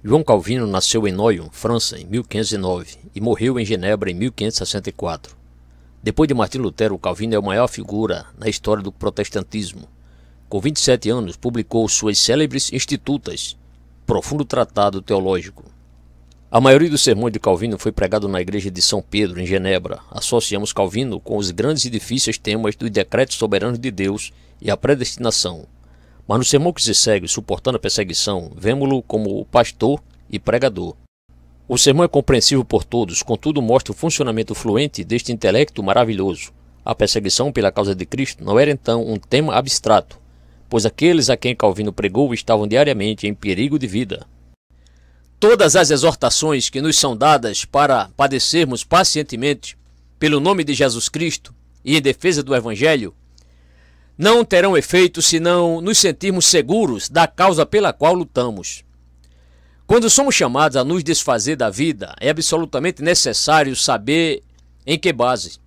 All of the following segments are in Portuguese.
João Calvino nasceu em Noyon, França, em 1509 e morreu em Genebra em 1564. Depois de Martim Lutero, Calvino é a maior figura na história do protestantismo. Com 27 anos, publicou suas célebres Institutas, profundo tratado teológico. A maioria dos sermões de Calvino foi pregado na igreja de São Pedro, em Genebra. Associamos Calvino com os grandes e difíceis temas dos decretos soberanos de Deus e a predestinação. Mas no sermão que se segue, Suportando a Perseguição, vemo-lo como pastor e pregador. O sermão é compreensível por todos, contudo mostra o funcionamento fluente deste intelecto maravilhoso. A perseguição pela causa de Cristo não era então um tema abstrato, pois aqueles a quem Calvino pregou estavam diariamente em perigo de vida. Todas as exortações que nos são dadas para padecermos pacientemente pelo nome de Jesus Cristo e em defesa do Evangelho não terão efeito se não nos sentirmos seguros da causa pela qual lutamos. Quando somos chamados a nos desfazer da vida, é absolutamente necessário saber em que base.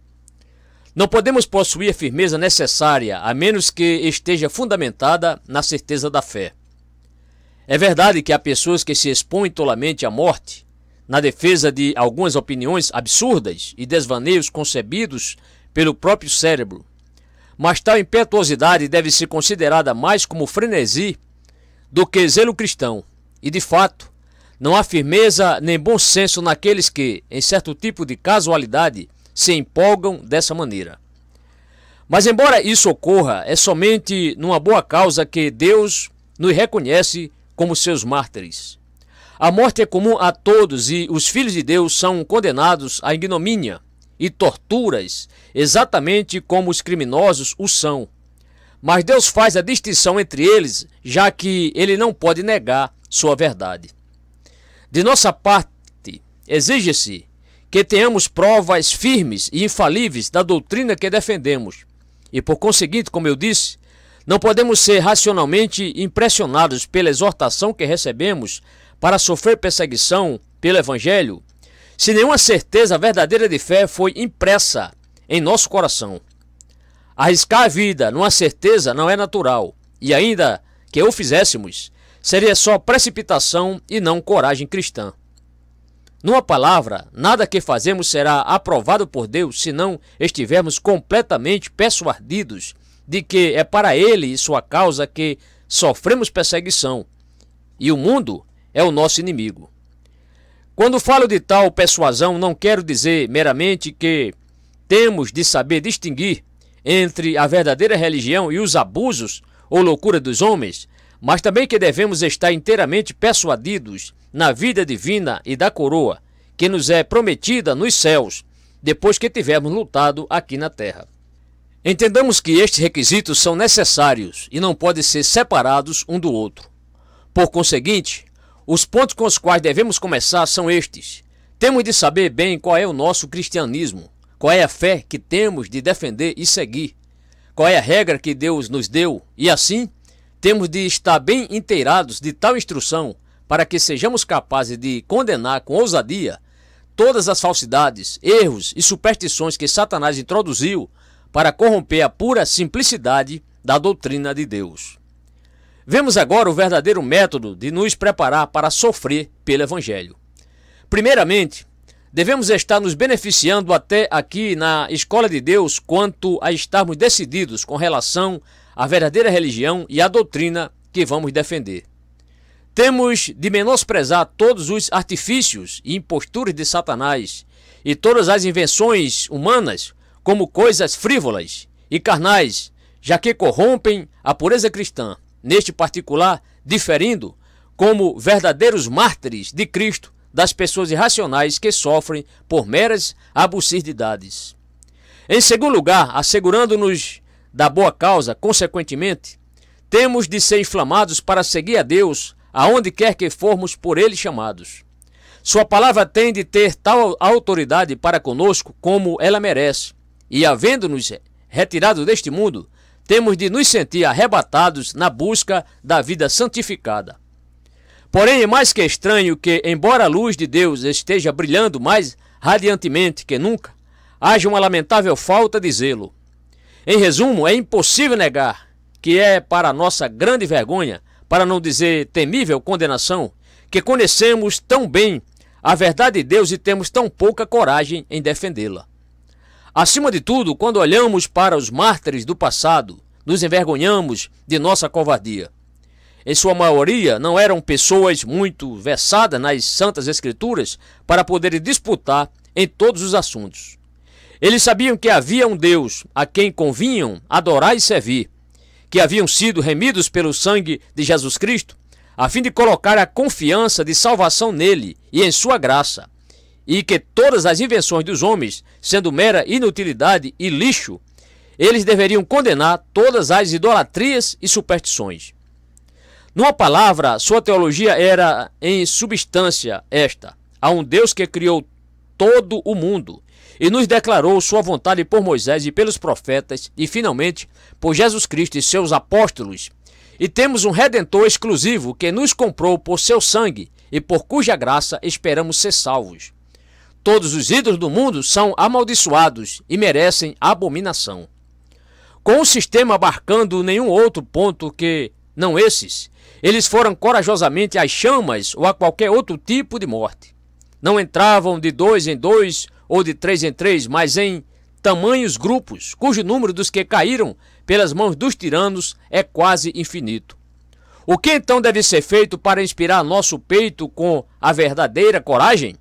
Não podemos possuir a firmeza necessária a menos que esteja fundamentada na certeza da fé. É verdade que há pessoas que se expõem tolamente à morte na defesa de algumas opiniões absurdas e desvaneios concebidos pelo próprio cérebro, mas tal impetuosidade deve ser considerada mais como frenesi do que zelo cristão, e de fato, não há firmeza nem bom senso naqueles que, em certo tipo de casualidade, se empolgam dessa maneira. Mas embora isso ocorra, é somente numa boa causa que Deus nos reconhece como seus mártires. A morte é comum a todos e os filhos de Deus são condenados à ignomínia e torturas, exatamente como os criminosos o são. Mas Deus faz a distinção entre eles, já que ele não pode negar sua verdade. De nossa parte, exige-se que tenhamos provas firmes e infalíveis da doutrina que defendemos. E por conseguinte, como eu disse, não podemos ser racionalmente impressionados pela exortação que recebemos para sofrer perseguição pelo Evangelho, se nenhuma certeza verdadeira de fé foi impressa em nosso coração. Arriscar a vida numa certeza não é natural, e ainda que o fizéssemos, seria só precipitação e não coragem cristã. Numa palavra, nada que fazemos será aprovado por Deus se não estivermos completamente persuadidos de que é para Ele e sua causa que sofremos perseguição, e o mundo é o nosso inimigo. Quando falo de tal persuasão, não quero dizer meramente que temos de saber distinguir entre a verdadeira religião e os abusos ou loucura dos homens, mas também que devemos estar inteiramente persuadidos na vida divina e da coroa que nos é prometida nos céus, depois que tivermos lutado aqui na terra. Entendamos que estes requisitos são necessários e não podem ser separados um do outro. Por conseguinte, os pontos com os quais devemos começar são estes. Temos de saber bem qual é o nosso cristianismo, qual é a fé que temos de defender e seguir, qual é a regra que Deus nos deu, e assim, temos de estar bem inteirados de tal instrução para que sejamos capazes de condenar com ousadia todas as falsidades, erros e superstições que Satanás introduziu para corromper a pura simplicidade da doutrina de Deus. Vemos agora o verdadeiro método de nos preparar para sofrer pelo Evangelho. Primeiramente, devemos estar nos beneficiando até aqui na Escola de Deus quanto a estarmos decididos com relação à verdadeira religião e à doutrina que vamos defender. Temos de menosprezar todos os artifícios e imposturas de Satanás e todas as invenções humanas como coisas frívolas e carnais, já que corrompem a pureza cristã, neste particular, diferindo como verdadeiros mártires de Cristo das pessoas irracionais que sofrem por meras absurdidades. Em segundo lugar, assegurando-nos da boa causa, consequentemente, temos de ser inflamados para seguir a Deus aonde quer que formos por Ele chamados. Sua palavra tem de ter tal autoridade para conosco como ela merece, e havendo-nos retirado deste mundo, temos de nos sentir arrebatados na busca da vida santificada. Porém, é mais que estranho que, embora a luz de Deus esteja brilhando mais radiantemente que nunca, haja uma lamentável falta de zelo. Em resumo, é impossível negar que é para nossa grande vergonha, para não dizer temível condenação, que conhecemos tão bem a verdade de Deus e temos tão pouca coragem em defendê-la. Acima de tudo, quando olhamos para os mártires do passado, nos envergonhamos de nossa covardia. Em sua maioria, não eram pessoas muito versadas nas Santas Escrituras para poderem disputar em todos os assuntos. Eles sabiam que havia um Deus a quem convinham adorar e servir, que haviam sido remidos pelo sangue de Jesus Cristo, a fim de colocar a confiança de salvação nele e em sua graça, e que todas as invenções dos homens, sendo mera inutilidade e lixo, eles deveriam condenar todas as idolatrias e superstições. Numa palavra, sua teologia era, em substância, esta: há um Deus que criou todo o mundo e nos declarou sua vontade por Moisés e pelos profetas e, finalmente, por Jesus Cristo e seus apóstolos. E temos um Redentor exclusivo que nos comprou por seu sangue e por cuja graça esperamos ser salvos. Todos os ídolos do mundo são amaldiçoados e merecem abominação. Com o sistema abarcando nenhum outro ponto que não esses, eles foram corajosamente às chamas ou a qualquer outro tipo de morte. Não entravam de 2 em 2 ou de 3 em 3, mas em tamanhos grupos, cujo número dos que caíram pelas mãos dos tiranos é quase infinito. O que então deve ser feito para inspirar nosso peito com a verdadeira coragem?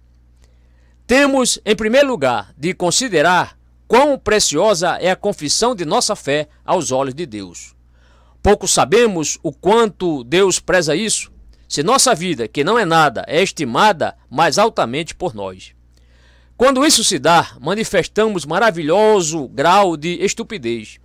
Temos, em primeiro lugar, de considerar quão preciosa é a confissão de nossa fé aos olhos de Deus. Pouco sabemos o quanto Deus preza isso, se nossa vida, que não é nada, é estimada mais altamente por nós. Quando isso se dá, manifestamos maravilhoso grau de estupidez.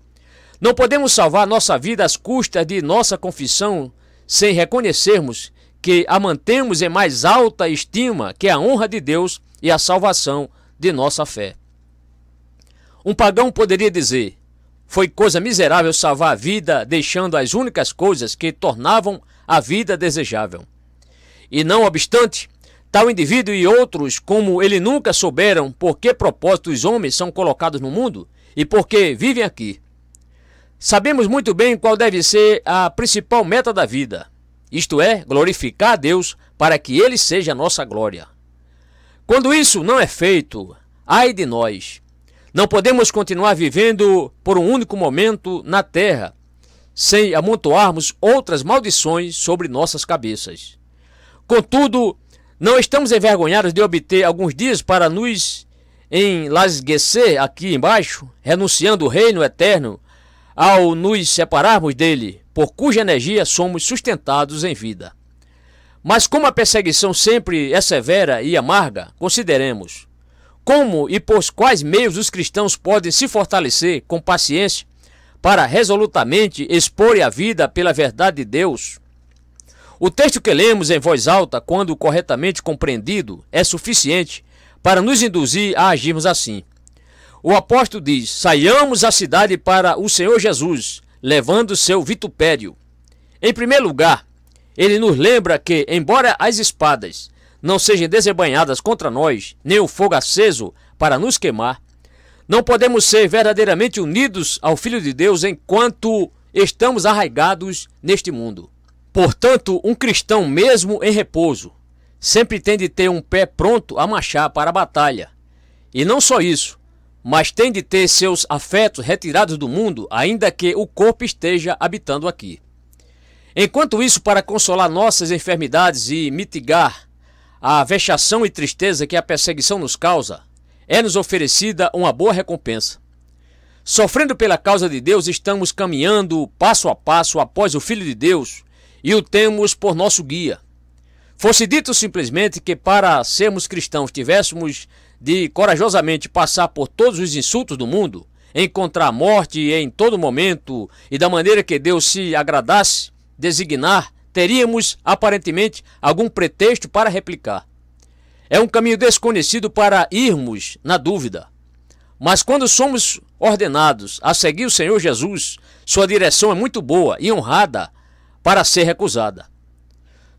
Não podemos salvar nossa vida às custas de nossa confissão sem reconhecermos que a mantemos em mais alta estima que a honra de Deus e a salvação de nossa fé. Um pagão poderia dizer: foi coisa miserável salvar a vida deixando as únicas coisas que tornavam a vida desejável. E não obstante, tal indivíduo e outros como ele nunca souberam por que propósito os homens são colocados no mundo e por que vivem aqui. Sabemos muito bem qual deve ser a principal meta da vida, isto é, glorificar a Deus para que Ele seja a nossa glória. Quando isso não é feito, ai de nós! Não podemos continuar vivendo por um único momento na terra, sem amontoarmos outras maldições sobre nossas cabeças. Contudo, não estamos envergonhados de obter alguns dias para nos enlasguecer aqui embaixo, renunciando o reino eterno ao nos separarmos dele, por cuja energia somos sustentados em vida. Mas como a perseguição sempre é severa e amarga, consideremos como e por quais meios os cristãos podem se fortalecer com paciência para resolutamente expor a vida pela verdade de Deus. O texto que lemos em voz alta, quando corretamente compreendido, é suficiente para nos induzir a agirmos assim. O apóstolo diz: saiamos à cidade para o Senhor Jesus, levando seu vitupério. Em primeiro lugar, ele nos lembra que, embora as espadas não sejam desembainhadas contra nós, nem o fogo aceso para nos queimar, não podemos ser verdadeiramente unidos ao Filho de Deus enquanto estamos arraigados neste mundo. Portanto, um cristão, mesmo em repouso, sempre tem de ter um pé pronto a marchar para a batalha. E não só isso, mas tem de ter seus afetos retirados do mundo, ainda que o corpo esteja habitando aqui. Enquanto isso, para consolar nossas enfermidades e mitigar a vexação e tristeza que a perseguição nos causa, é-nos oferecida uma boa recompensa. Sofrendo pela causa de Deus, estamos caminhando passo a passo após o Filho de Deus e o temos por nosso guia. Fosse dito simplesmente que para sermos cristãos tivéssemos de corajosamente passar por todos os insultos do mundo, encontrar a morte em todo momento e da maneira que Deus se agradasse designar, teríamos aparentemente algum pretexto para replicar. É um caminho desconhecido para irmos na dúvida. Mas quando somos ordenados a seguir o Senhor Jesus, sua direção é muito boa e honrada para ser recusada.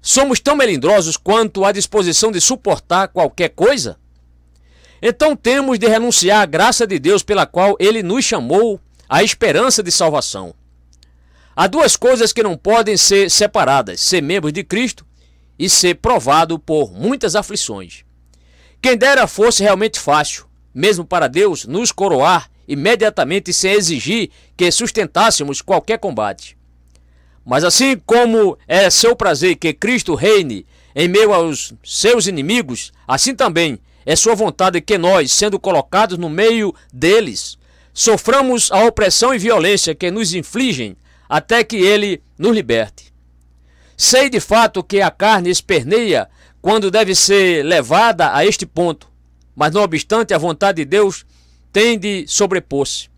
Somos tão melindrosos quanto à disposição de suportar qualquer coisa? Então temos de renunciar à graça de Deus pela qual Ele nos chamou à esperança de salvação. Há duas coisas que não podem ser separadas: ser membros de Cristo e ser provado por muitas aflições. Quem dera fosse realmente fácil, mesmo para Deus, nos coroar imediatamente sem exigir que sustentássemos qualquer combate. Mas assim como é seu prazer que Cristo reine em meio aos seus inimigos, assim também é sua vontade que nós, sendo colocados no meio deles, soframos a opressão e violência que nos infligem até que ele nos liberte. Sei de fato que a carne esperneia quando deve ser levada a este ponto, mas não obstante a vontade de Deus tem de sobrepor-se.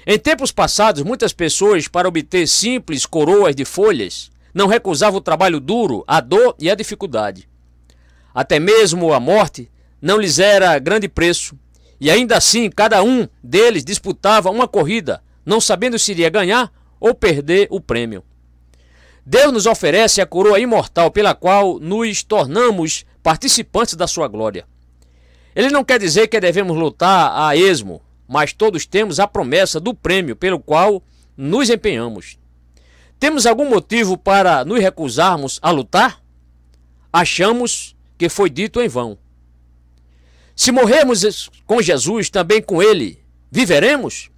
Em tempos passados, muitas pessoas, para obter simples coroas de folhas, não recusavam o trabalho duro, a dor e a dificuldade. Até mesmo a morte não lhes era grande preço, e ainda assim cada um deles disputava uma corrida, não sabendo se iria ganhar ou perder o prêmio. Deus nos oferece a coroa imortal pela qual nos tornamos participantes da sua glória. Ele não quer dizer que devemos lutar a esmo, mas todos temos a promessa do prêmio pelo qual nos empenhamos. Temos algum motivo para nos recusarmos a lutar? Achamos que foi dito em vão. Se morrermos com Jesus, também com ele viveremos?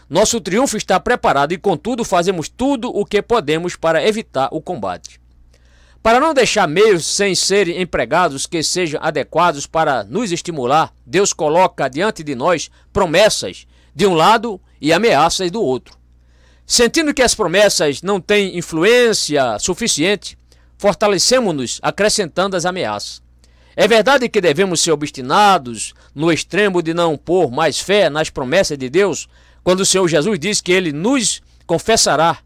Nosso triunfo está preparado e, contudo, fazemos tudo o que podemos para evitar o combate. Para não deixar meios sem serem empregados que sejam adequados para nos estimular, Deus coloca diante de nós promessas de um lado e ameaças do outro. Sentindo que as promessas não têm influência suficiente, fortalecemos-nos acrescentando as ameaças. É verdade que devemos ser obstinados no extremo de não pôr mais fé nas promessas de Deus, quando o Senhor Jesus diz que ele nos confessará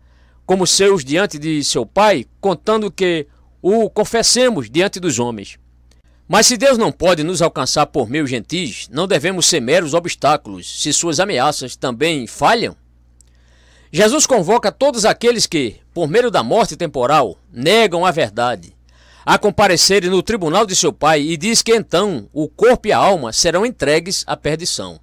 como seus diante de seu Pai, contando que o confessemos diante dos homens. Mas se Deus não pode nos alcançar por meio gentis, não devemos ser meros obstáculos, se suas ameaças também falham? Jesus convoca todos aqueles que, por meio da morte temporal, negam a verdade, a comparecerem no tribunal de seu Pai e diz que então o corpo e a alma serão entregues à perdição.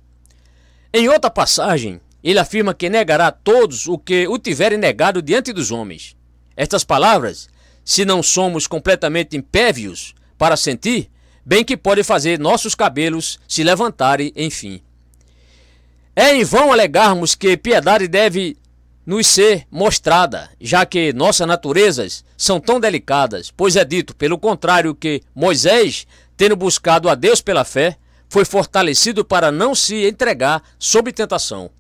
Em outra passagem, ele afirma que negará todos o que o tiverem negado diante dos homens. Estas palavras, se não somos completamente impévios para sentir, bem que pode fazer nossos cabelos se levantarem, enfim. É em vão alegarmos que piedade deve nos ser mostrada, já que nossas naturezas são tão delicadas, pois é dito, pelo contrário, que Moisés, tendo buscado a Deus pela fé, foi fortalecido para não se entregar sob tentação.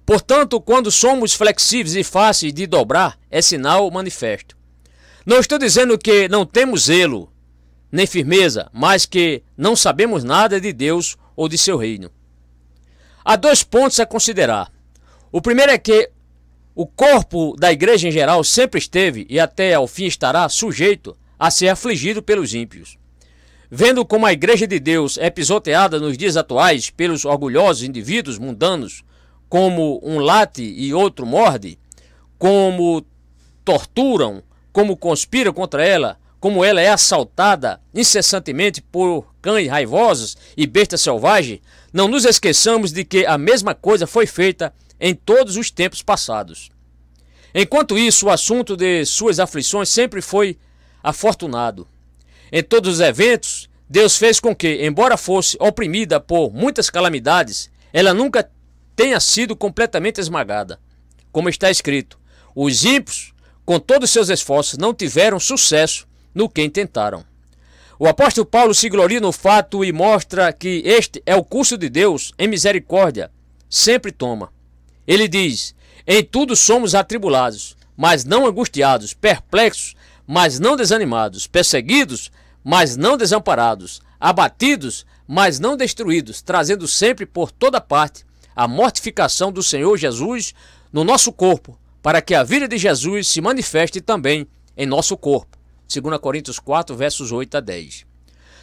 Portanto, quando somos flexíveis e fáceis de dobrar, é sinal manifesto. Não estou dizendo que não temos zelo, nem firmeza, mas que não sabemos nada de Deus ou de seu reino. Há dois pontos a considerar. O primeiro é que o corpo da igreja em geral sempre esteve e até ao fim estará sujeito a ser afligido pelos ímpios. Vendo como a igreja de Deus é pisoteada nos dias atuais pelos orgulhosos indivíduos mundanos, como um late e outro morde, como torturam, como conspiram contra ela, como ela é assaltada incessantemente por cães raivosos e bestas selvagens, não nos esqueçamos de que a mesma coisa foi feita em todos os tempos passados. Enquanto isso, o assunto de suas aflições sempre foi afortunado. Em todos os eventos, Deus fez com que, embora fosse oprimida por muitas calamidades, ela nunca tenha sido completamente esmagada. Como está escrito, os ímpios, com todos os seus esforços, não tiveram sucesso no que intentaram. O apóstolo Paulo se gloria no fato e mostra que este é o curso de Deus em misericórdia, sempre toma. Ele diz, em tudo somos atribulados, mas não angustiados, perplexos, mas não desanimados, perseguidos, mas não desamparados, abatidos, mas não destruídos, trazendo sempre por toda parte a mortificação do Senhor Jesus no nosso corpo, para que a vida de Jesus se manifeste também em nosso corpo. 2 Coríntios 4, versos 8 a 10.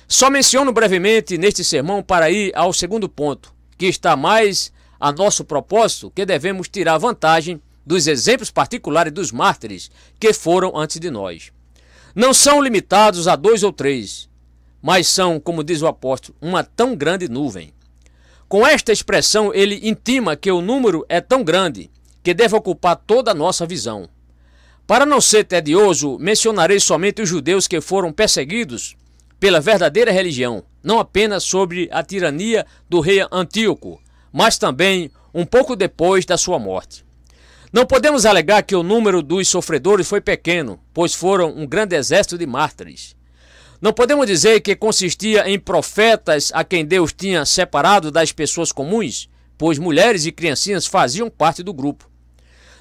Só menciono brevemente neste sermão para ir ao segundo ponto, que está mais a nosso propósito, que devemos tirar vantagem dos exemplos particulares dos mártires que foram antes de nós. Não são limitados a 2 ou 3, mas são, como diz o apóstolo, uma tão grande nuvem. Com esta expressão, ele intima que o número é tão grande que deve ocupar toda a nossa visão. Para não ser tedioso, mencionarei somente os judeus que foram perseguidos pela verdadeira religião, não apenas sobre a tirania do rei Antíoco, mas também um pouco depois da sua morte. Não podemos alegar que o número dos sofredores foi pequeno, pois foram um grande exército de mártires. Não podemos dizer que consistia em profetas a quem Deus tinha separado das pessoas comuns, pois mulheres e criancinhas faziam parte do grupo.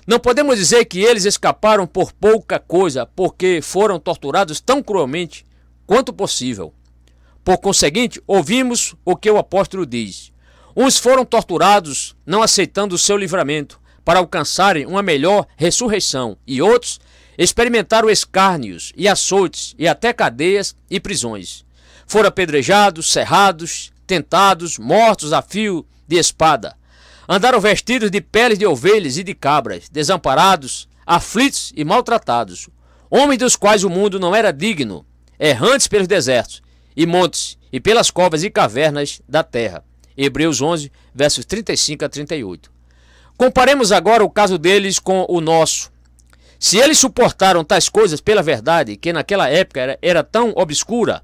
Não podemos dizer que eles escaparam por pouca coisa, porque foram torturados tão cruelmente quanto possível. Por conseguinte, ouvimos o que o apóstolo diz. Uns foram torturados, não aceitando o seu livramento, para alcançarem uma melhor ressurreição, e outros experimentaram escárnios e açoites e até cadeias e prisões. Foram apedrejados, serrados, tentados, mortos a fio de espada. Andaram vestidos de peles de ovelhas e de cabras, desamparados, aflitos e maltratados, homens dos quais o mundo não era digno, errantes pelos desertos e montes e pelas covas e cavernas da terra. Hebreus 11, versos 35 a 38. Comparemos agora o caso deles com o nosso. Se eles suportaram tais coisas pela verdade, que naquela época era tão obscura,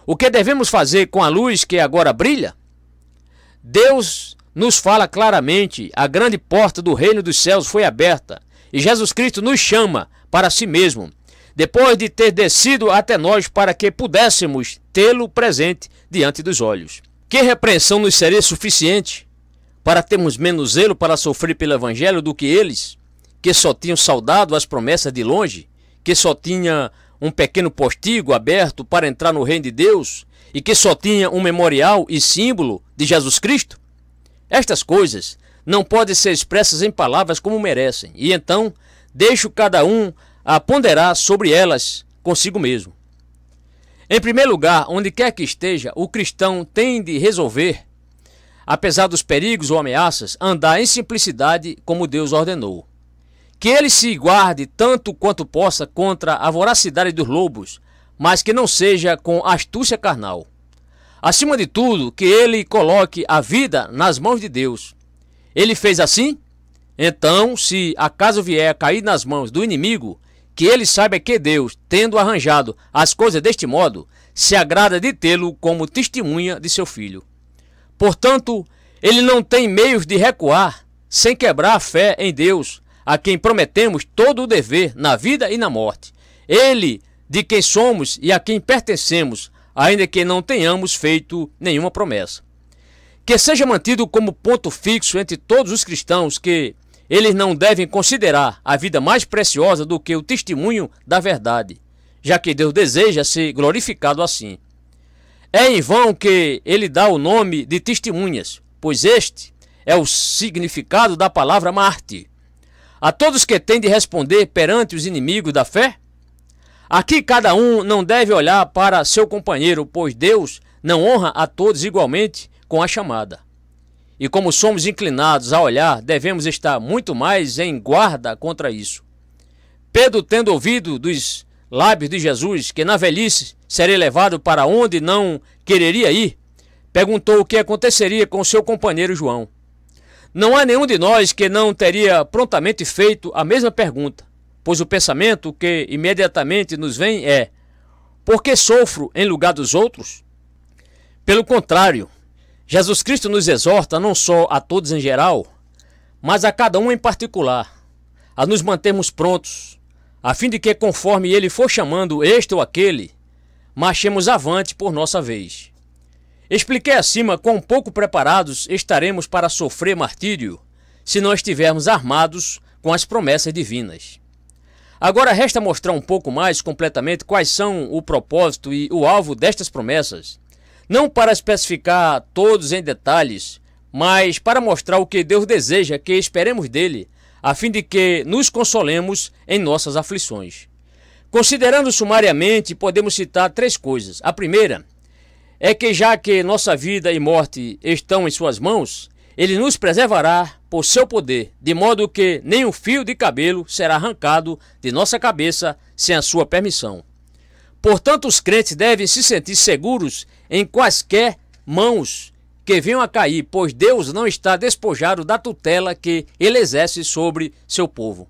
o que devemos fazer com a luz que agora brilha? Deus nos fala claramente, a grande porta do reino dos céus foi aberta, e Jesus Cristo nos chama para si mesmo, depois de ter descido até nós para que pudéssemos tê-lo presente diante dos olhos. Que repreensão nos seria suficiente para termos menos zelo para sofrer pelo evangelho do que eles, que só tinham saudado as promessas de longe, que só tinha um pequeno postigo aberto para entrar no reino de Deus e que só tinha um memorial e símbolo de Jesus Cristo? Estas coisas não podem ser expressas em palavras como merecem, e então deixo cada um a ponderar sobre elas consigo mesmo. Em primeiro lugar, onde quer que esteja, o cristão tem de resolver, apesar dos perigos ou ameaças, andar em simplicidade como Deus ordenou. Que ele se guarde tanto quanto possa contra a voracidade dos lobos, mas que não seja com astúcia carnal. Acima de tudo, que ele coloque a vida nas mãos de Deus. Ele fez assim? Então, se acaso vier a cair nas mãos do inimigo, que ele saiba que Deus, tendo arranjado as coisas deste modo, se agrada de tê-lo como testemunha de seu filho. Portanto, ele não tem meios de recuar, sem quebrar a fé em Deus, a quem prometemos todo o dever na vida e na morte. Ele, de quem somos e a quem pertencemos, ainda que não tenhamos feito nenhuma promessa. Que seja mantido como ponto fixo entre todos os cristãos que eles não devem considerar a vida mais preciosa do que o testemunho da verdade, já que Deus deseja ser glorificado assim. É em vão que ele dá o nome de testemunhas, pois este é o significado da palavra mártir. A todos que têm de responder perante os inimigos da fé? Aqui cada um não deve olhar para seu companheiro, pois Deus não honra a todos igualmente com a chamada. E como somos inclinados a olhar, devemos estar muito mais em guarda contra isso. Pedro, tendo ouvido dos lábios de Jesus que na velhice seria levado para onde não quereria ir, perguntou o que aconteceria com seu companheiro João. Não há nenhum de nós que não teria prontamente feito a mesma pergunta, pois o pensamento que imediatamente nos vem é: por que sofro em lugar dos outros? Pelo contrário, Jesus Cristo nos exorta não só a todos em geral, mas a cada um em particular, a nos mantermos prontos, a fim de que, conforme Ele for chamando este ou aquele, marchemos avante por nossa vez. Expliquei acima quão pouco preparados estaremos para sofrer martírio se não estivermos armados com as promessas divinas. Agora resta mostrar um pouco mais completamente quais são o propósito e o alvo destas promessas, não para especificar todos em detalhes, mas para mostrar o que Deus deseja que esperemos dele, a fim de que nos consolemos em nossas aflições. Considerando sumariamente, podemos citar três coisas. A primeira é que, já que nossa vida e morte estão em suas mãos, ele nos preservará por seu poder, de modo que nenhum fio de cabelo será arrancado de nossa cabeça sem a sua permissão. Portanto, os crentes devem se sentir seguros em quaisquer mãos que venham a cair, pois Deus não está despojado da tutela que ele exerce sobre seu povo.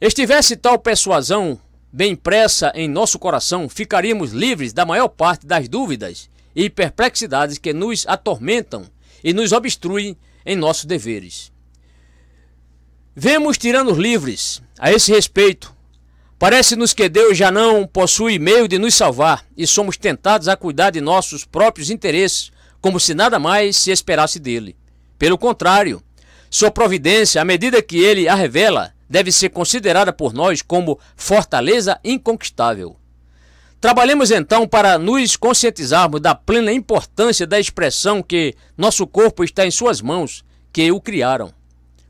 Estivesse tal persuasão bem impressa em nosso coração, ficaríamos livres da maior parte das dúvidas e perplexidades que nos atormentam e nos obstruem em nossos deveres. Vemos tiranos livres a esse respeito. Parece-nos que Deus já não possui meio de nos salvar e somos tentados a cuidar de nossos próprios interesses, como se nada mais se esperasse dele. Pelo contrário, sua providência, à medida que ele a revela, deve ser considerada por nós como fortaleza inconquistável. Trabalhemos então para nos conscientizarmos da plena importância da expressão que nosso corpo está em suas mãos, que o criaram.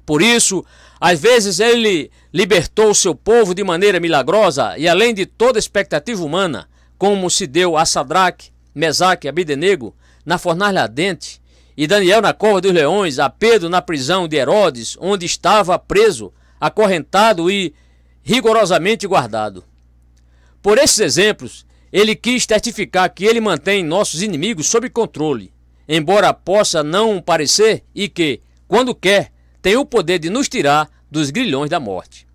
Por isso, às vezes ele libertou o seu povo de maneira milagrosa e além de toda expectativa humana, como se deu a Sadraque, Mesaque e Abdenego na fornalha ardente, e Daniel na cova dos leões, a Pedro na prisão de Herodes, onde estava preso, acorrentado e rigorosamente guardado. Por esses exemplos, ele quis testificar que ele mantém nossos inimigos sob controle, embora possa não parecer, e que, quando quer, tem o poder de nos tirar dos grilhões da morte.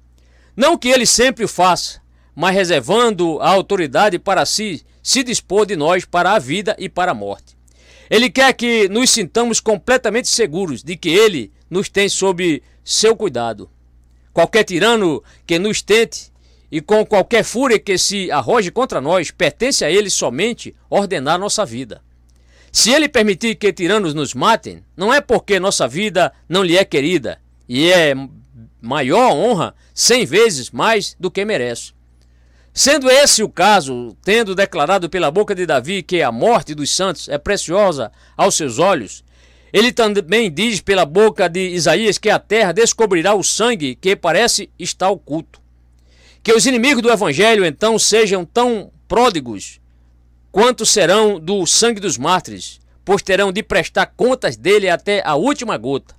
Não que ele sempre o faça, mas reservando a autoridade para si, se dispor de nós para a vida e para a morte. Ele quer que nos sintamos completamente seguros de que ele nos tem sob seu cuidado. Qualquer tirano que nos tente e com qualquer fúria que se arroje contra nós, pertence a ele somente ordenar nossa vida. Se ele permitir que tiranos nos matem, não é porque nossa vida não lhe é querida, e é maior honra 100 vezes mais do que merece. Sendo esse o caso, tendo declarado pela boca de Davi que a morte dos santos é preciosa aos seus olhos, ele também diz pela boca de Isaías que a terra descobrirá o sangue que parece estar oculto. Que os inimigos do evangelho então sejam tão pródigos quanto serão do sangue dos mártires, pois terão de prestar contas dele até a última gota.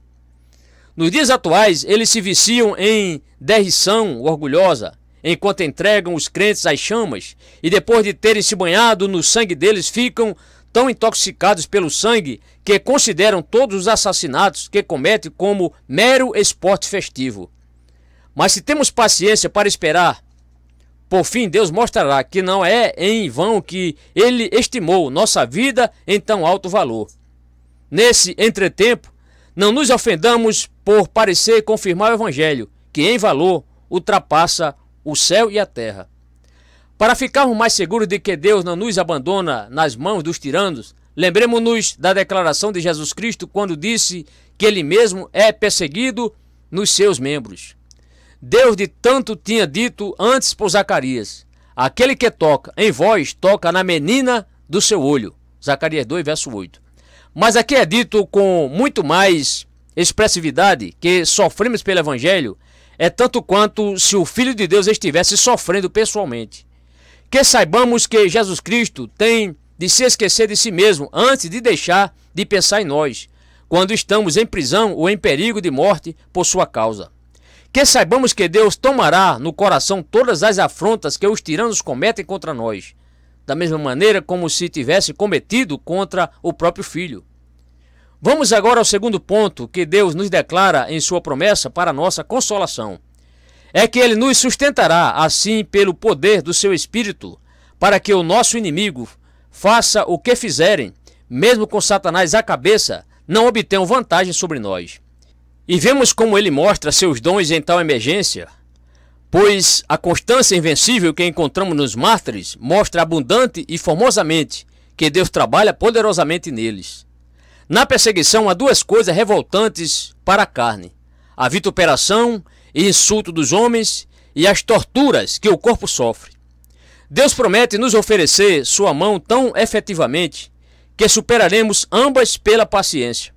Nos dias atuais, eles se viciam em derrição orgulhosa, enquanto entregam os crentes às chamas, e depois de terem se banhado no sangue deles, ficam tão intoxicados pelo sangue que consideram todos os assassinatos que cometem como mero esporte festivo. Mas se temos paciência para esperar, por fim Deus mostrará que não é em vão que ele estimou nossa vida em tão alto valor. Nesse entretempo, não nos ofendamos por parecer confirmar o evangelho, que em valor ultrapassa o céu e a terra. Para ficarmos mais seguros de que Deus não nos abandona nas mãos dos tiranos, lembremos-nos da declaração de Jesus Cristo quando disse que ele mesmo é perseguido nos seus membros. Deus de tanto tinha dito antes por Zacarias: aquele que toca em vós, toca na menina do seu olho. Zacarias 2, verso 8. Mas aqui é dito com muito mais expressividade que sofremos pelo evangelho é tanto quanto se o Filho de Deus estivesse sofrendo pessoalmente. Que saibamos que Jesus Cristo tem de se esquecer de si mesmo antes de deixar de pensar em nós, quando estamos em prisão ou em perigo de morte por sua causa. Que saibamos que Deus tomará no coração todas as afrontas que os tiranos cometem contra nós, da mesma maneira como se tivesse cometido contra o próprio Filho. Vamos agora ao segundo ponto que Deus nos declara em sua promessa para nossa consolação. É que ele nos sustentará assim pelo poder do seu Espírito, para que o nosso inimigo faça o que fizerem, mesmo com Satanás à cabeça, não obtenham vantagem sobre nós. E vemos como ele mostra seus dons em tal emergência, pois a constância invencível que encontramos nos mártires mostra abundante e formosamente que Deus trabalha poderosamente neles. Na perseguição há duas coisas revoltantes para a carne: a vituperação e insulto dos homens e as torturas que o corpo sofre. Deus promete nos oferecer sua mão tão efetivamente que superaremos ambas pela paciência.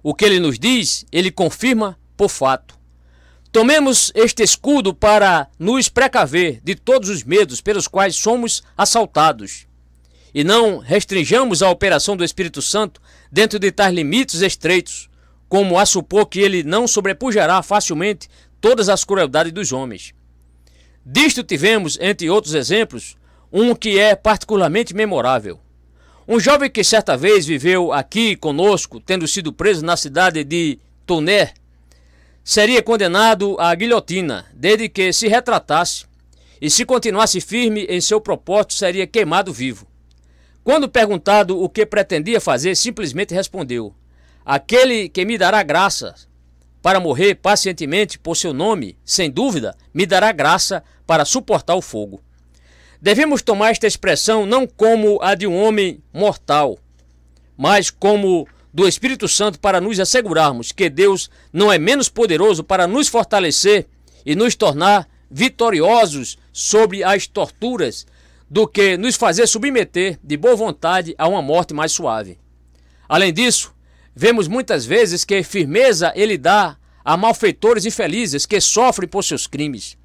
O que ele nos diz, ele confirma por fato. Tomemos este escudo para nos precaver de todos os medos pelos quais somos assaltados. E não restringamos a operação do Espírito Santo dentro de tais limites estreitos, como a supor que ele não sobrepujará facilmente todas as crueldades dos homens. Disto tivemos, entre outros exemplos, um que é particularmente memorável. Um jovem que certa vez viveu aqui conosco, tendo sido preso na cidade de Toné, seria condenado à guilhotina, desde que se retratasse, e se continuasse firme em seu propósito, seria queimado vivo. Quando perguntado o que pretendia fazer, simplesmente respondeu: aquele que me dará graça para morrer pacientemente por seu nome, sem dúvida, me dará graça para suportar o fogo. Devemos tomar esta expressão não como a de um homem mortal, mas como do Espírito Santo, para nos assegurarmos que Deus não é menos poderoso para nos fortalecer e nos tornar vitoriosos sobre as torturas do que nos fazer submeter de boa vontade a uma morte mais suave. Além disso, vemos muitas vezes que firmeza ele dá a malfeitores infelizes que sofrem por seus crimes.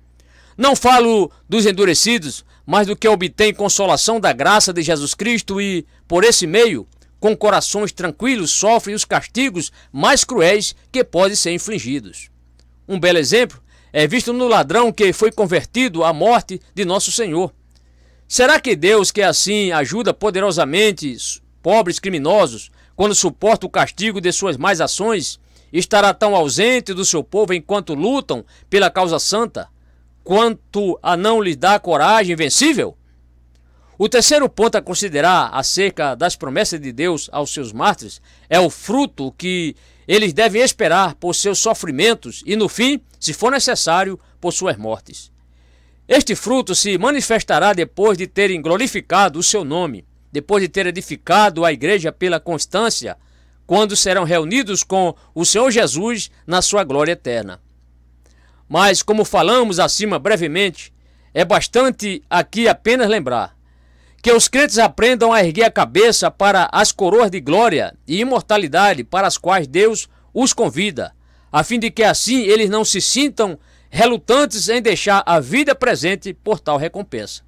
Não falo dos endurecidos, mas do que obtém consolação da graça de Jesus Cristo e, por esse meio, com corações tranquilos, sofrem os castigos mais cruéis que podem ser infligidos. Um belo exemplo é visto no ladrão que foi convertido à morte de nosso Senhor. Será que Deus, que assim ajuda poderosamente pobres criminosos, quando suporta o castigo de suas más ações, estará tão ausente do seu povo enquanto lutam pela causa santa, quanto a não lhes dar coragem invencível? O terceiro ponto a considerar acerca das promessas de Deus aos seus mártires é o fruto que eles devem esperar por seus sofrimentos e, no fim, se for necessário, por suas mortes. Este fruto se manifestará depois de terem glorificado o seu nome, depois de ter edificado a igreja pela constância, quando serão reunidos com o Senhor Jesus na sua glória eterna. Mas, como falamos acima brevemente, é bastante aqui apenas lembrar que os crentes aprendam a erguer a cabeça para as coroas de glória e imortalidade para as quais Deus os convida, a fim de que assim eles não se sintam relutantes em deixar a vida presente por tal recompensa.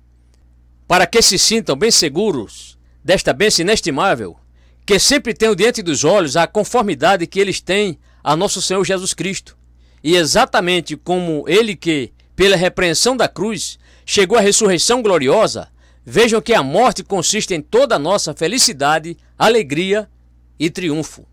Para que se sintam bem seguros desta bênção inestimável, que sempre tenham diante dos olhos a conformidade que eles têm a nosso Senhor Jesus Cristo, e exatamente como Ele que, pela repreensão da cruz, chegou à ressurreição gloriosa, vejam que a morte consiste em toda a nossa felicidade, alegria e triunfo.